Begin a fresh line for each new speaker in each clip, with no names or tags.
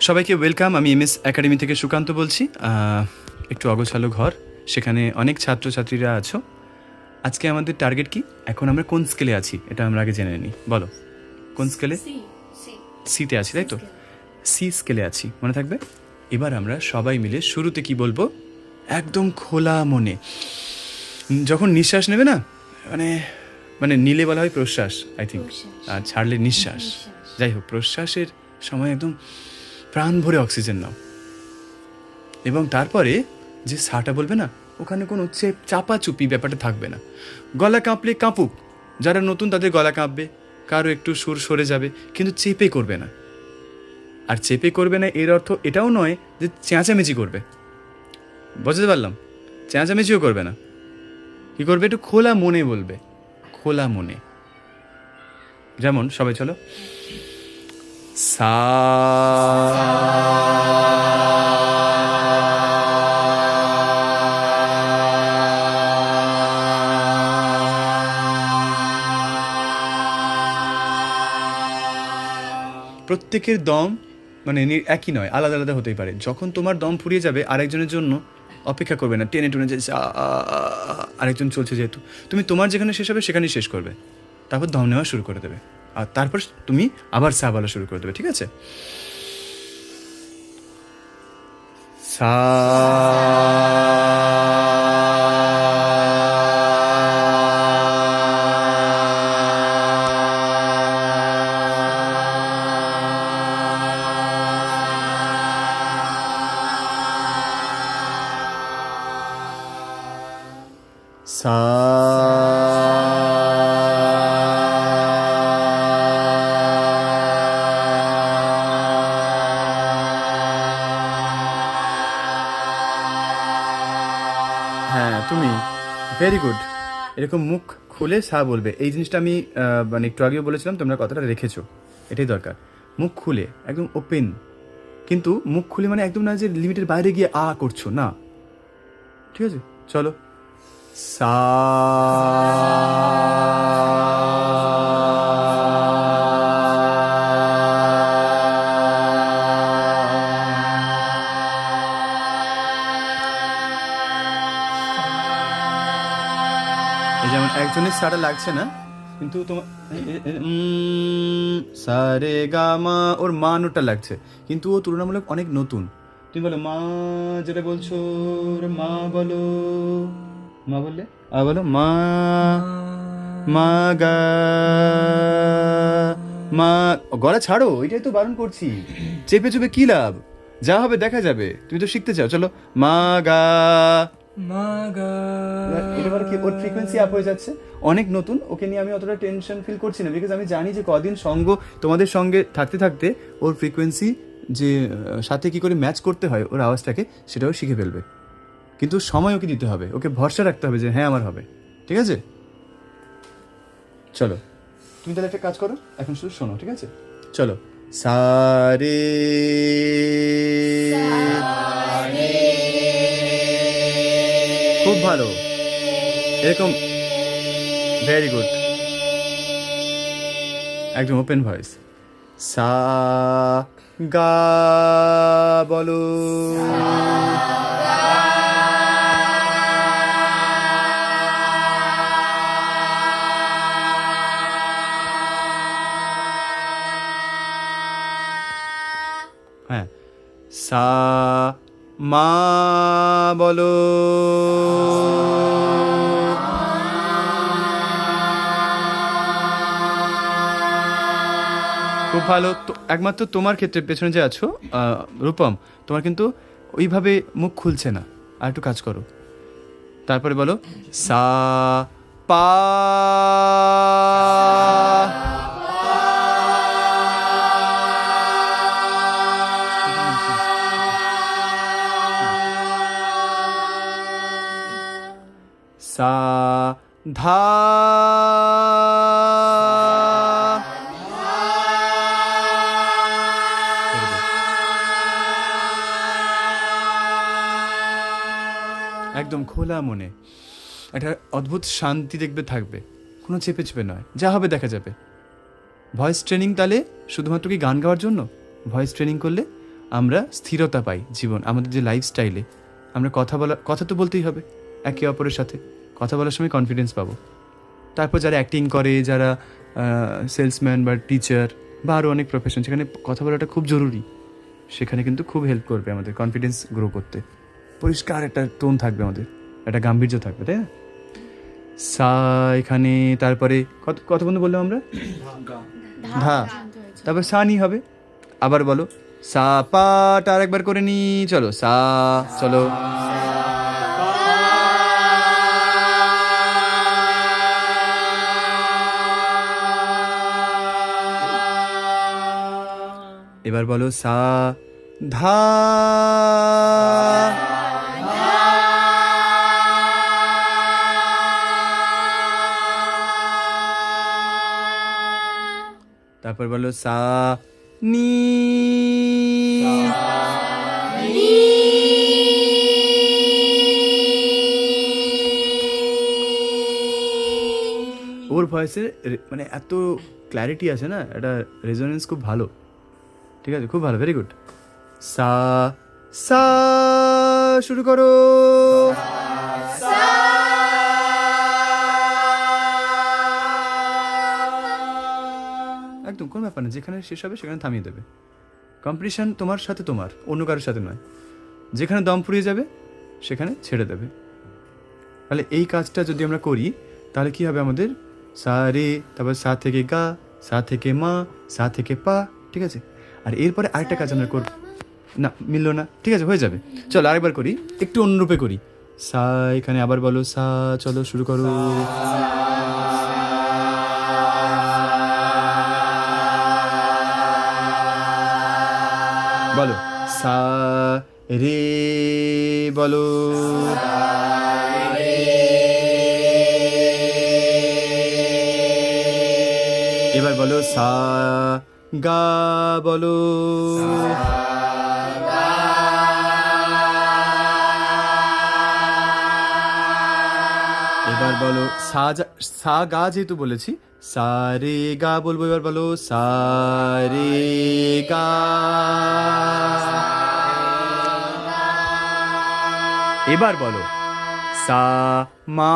সবাইকে ওয়েলকাম। আমি MS academy থেকে সুকান্ত বলছি। একটু অগোছালো ঘর, সেখানে অনেক ছাত্রছাত্রীরা আছো। আজকে আমাদের টার্গেট কি? এখন আমরা কোন স্কেলে আছি এটা আমরা আগে জেনে নিই। বলো, কোন স্কেলে? সিতে আছি, তাই তো? সি স্কেলে আছি, মনে থাকবে। এবার আমরা সবাই মিলে শুরুতে কি বলবো, একদম খোলা মনে যখন নিঃশ্বাস নেবে না, মানে মানে নিলে বলা হয় প্রশ্বাস, আই থিঙ্ক, আর ছাড়লে নিঃশ্বাস। যাই হোক, প্রশ্বাসের সময় একদম প্রাণ ভরে অক্সিজেন নাও, এবং তারপরে যে সাটা বলবে না, ওখানে কোনো চাপাচুপি ব্যাপারটা থাকবে না। গলা কাঁপলে কাঁপুক, যারা নতুন তাদের গলা কাঁপবে, কারো একটু সুর সরে যাবে, কিন্তু চেপে করবে না। আর চেপে করবে না এর অর্থ এটাও নয় যে চেঁচামেচি করবে, বুঝতে পারলাম? চেঁচামেচিও করবে না। কি করবে? একটু খোলা মনে বলবে, খোলা মনে। যেমন সবাই চলো, সা প্রত্যেকের দম মানে একই নয়, আলাদা আলাদা হতেই পারে। যখন তোমার দম ফুরিয়ে যাবে, আরেকজনের জন্য অপেক্ষা করবে না, টেনে টুনে যে আরেকজন চলছে, যেহেতু তুমি তোমার যেখানে শেষ হবে সেখানেই শেষ করবে, তারপর দম নেওয়া শুরু করে দেবে, আর তারপর তুমি আবার সা বলা শুরু করে দেবে, ঠিক আছে? সা সা হ্যাঁ, তুমি ভেরি গুড। এরকম মুখ খুলে সা বলবে। এই জিনিসটা আমি মানে একটু আগেও বলেছিলাম, তোমরা কথাটা রেখেছো, এটাই দরকার। মুখ খুলে একদম ওপেন, কিন্তু মুখ খুলে মানে একদম না যে লিমিটের বাইরে গিয়ে করছো না, ঠিক আছে? চলো, সা এই যেমন একজনের সারা লাগছে না, কিন্তু তোমার সারে গা মা, ওর মা নোটটা লাগছে, কিন্তু ও তুলনামূলক অনেক নতুন। তুমি বলো মা, যেটা বলছো মা বলো, মা বললে বলো মা, মা গা মা। গলা ছাড়ো, এটাই তো বারণ করছি। চেপে চেপে কি লাভ? যা হবে দেখা যাবে, তুমি তো শিখতে চাও। চলো, মা গা। এবার কি ওর ফ্রিকোয়েন্সি আপ হয়ে যাচ্ছে, অনেক নতুন, ওকে নিয়ে আমি অতটা টেনশন ফিল করছি না, বিকজ আমি জানি যে কদিন তোমাদের সঙ্গে থাকতে থাকতে ওর ফ্রিকোয়েন্সি যে সাথে কি করে ম্যাচ করতে হয় ওর আওয়াজটাকে, সেটাও শিখে ফেলবে। কিন্তু সময় ওকে দিতে হবে, ওকে ভরসা রাখতে হবে যে হ্যাঁ আমার হবে, ঠিক আছে? চলো, তুমি তাহলে একটা কাজ করো, এখন শুধু শোনো, ঠিক আছে? চলো, সারে খুব ভালো, এরকম, ভেরি গুড, একদম ওপেন ভয়েস। সা গা বলো, হ্যাঁ, সা মা বলো, খুব ভালো। তো একমাত্র তোমার ক্ষেত্রে পেছনে যে আছো রূপম, তোমার কিন্তু ওইভাবে মুখ খুলছে না, আর একটু কাজ করো। তারপরে বলো সা পা, সা ধা, একদম খোলা মনে একটা অদ্ভুত শান্তি দেখবে থাকবে, কোনো চেপে চেপে নয়, যা হবে দেখা যাবে। ভয়েস ট্রেনিং তাহলে শুধুমাত্র কি গান গাওয়ার জন্য? ভয়েস ট্রেনিং করলে আমরা স্থিরতা পাই জীবন আমাদের যে লাইফস্টাইলে। আমরা কথা তো বলতেই হবে একে অপরের সাথে, কথা বলার সময় কনফিডেন্স পাবো। তারপর যারা অ্যাক্টিং করে, যারা সেলসম্যান বা টিচার বা আরও অনেক প্রফেশন, সেখানে কথা বলাটা খুব জরুরি। সেখানে কিন্তু খুব হেল্প করবে আমাদের কনফিডেন্স গ্রো করতে। পরিষ্কার একটা টোন থাকবে আমাদের, একটা গাম্ভীর্য থাকবে, তাই না? সা এখানে, তারপরে কত বন্ধু বললাম আমরা? ধা, তারপর সা নি হবে। আবার বলো সা পাটা আর একবার করে নি, চলো সা, চলো এবার বলো সা ধা, তারপর বলো সা নি, ওর ভয়েসের মানে এত ক্ল্যারিটি আছে না, একটা রেজোনেন্স খুব ভালো। ঠিক আছে, খুব ভালো, ভেরি গুড। সা সা শুরু করো। একদম কোনো ব্যাপার না, যেখানে শেষ হবে সেখানে থামিয়ে দেবে। কম্পিটিশান তোমার সাথে, তোমার অন্য কারোর সাথে নয়। যেখানে দম ফুরিয়ে যাবে সেখানে ছেড়ে দেবে। তাহলে এই কাজটা যদি আমরা করি তাহলে কি হবে আমাদের? সা রে, তারপর সা থেকে গা, সা থেকে মা, সা থেকে পা। ঠিক আছে, আর এরপরে আরেকটা কাজ আমরা করব না, মিললো না, ঠিক আছে, হয়ে যাবে। চলো আরেকবার করি, একটু অন্যরূপে করি। সা এখানে আবার বলো সা, চলো শুরু করো। বলো সা রে, বলো এবার বলো সা গা, বলো এবার বলো সা গা, যেহেতু বলেছি সা রে গা বলবো। এবার বলো সা রে গা। এবার বলো সা মা,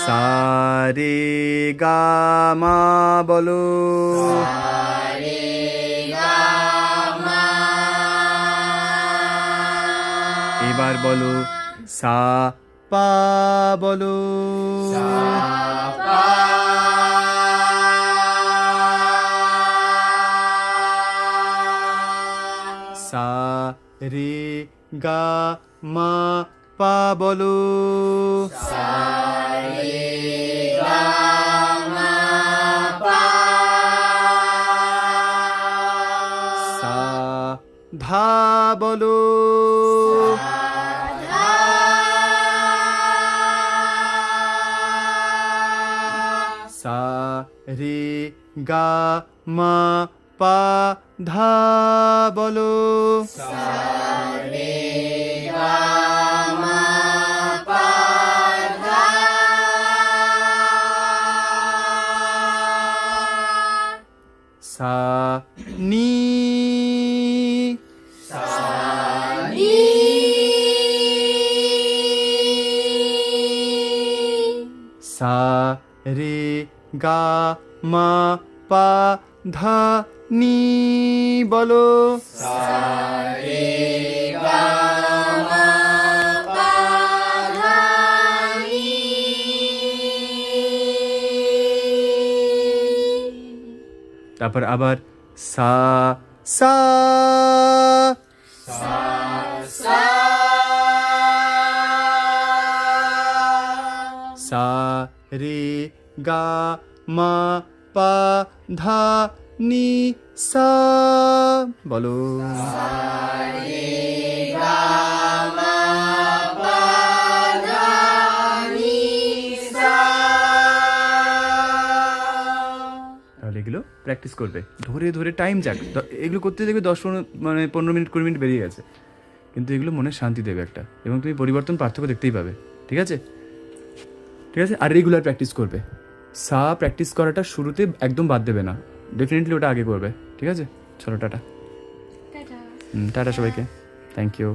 সা রে গা মা, বলো এবার বলো সা পা, বলো সা রে গা মা পা, বলো সা ধা, বলো সা রে গা মা পা ধা, বলো সা নি, সা রে গা মা পা ধা নি, বলো তারপর আবার সা সা, সা রে গা মা পা ধা নি সা, বলো তাহলে এগুলো প্র্যাকটিস করবে, ধরে ধরে টাইম যাক, এগুলো করতে দেখবে 15 মিনিট 20 মিনিট বেরিয়ে গেছে, কিন্তু এগুলো মনে শান্তি দেবে একটা, এবং তুমি পরিবর্তন পার্থক্য দেখতেই পাবে। ঠিক আছে, ঠিক আছে, আর রেগুলার প্র্যাকটিস করবে। সা প্র্যাকটিস করাটা শুরুতে একদম বাদ দেবে না, ডেফিনেটলি ওটা আগে করবে, ঠিক আছে? চলো টাটা।
টাটা।
টাটা সবাইকে, থ্যাংক ইউ।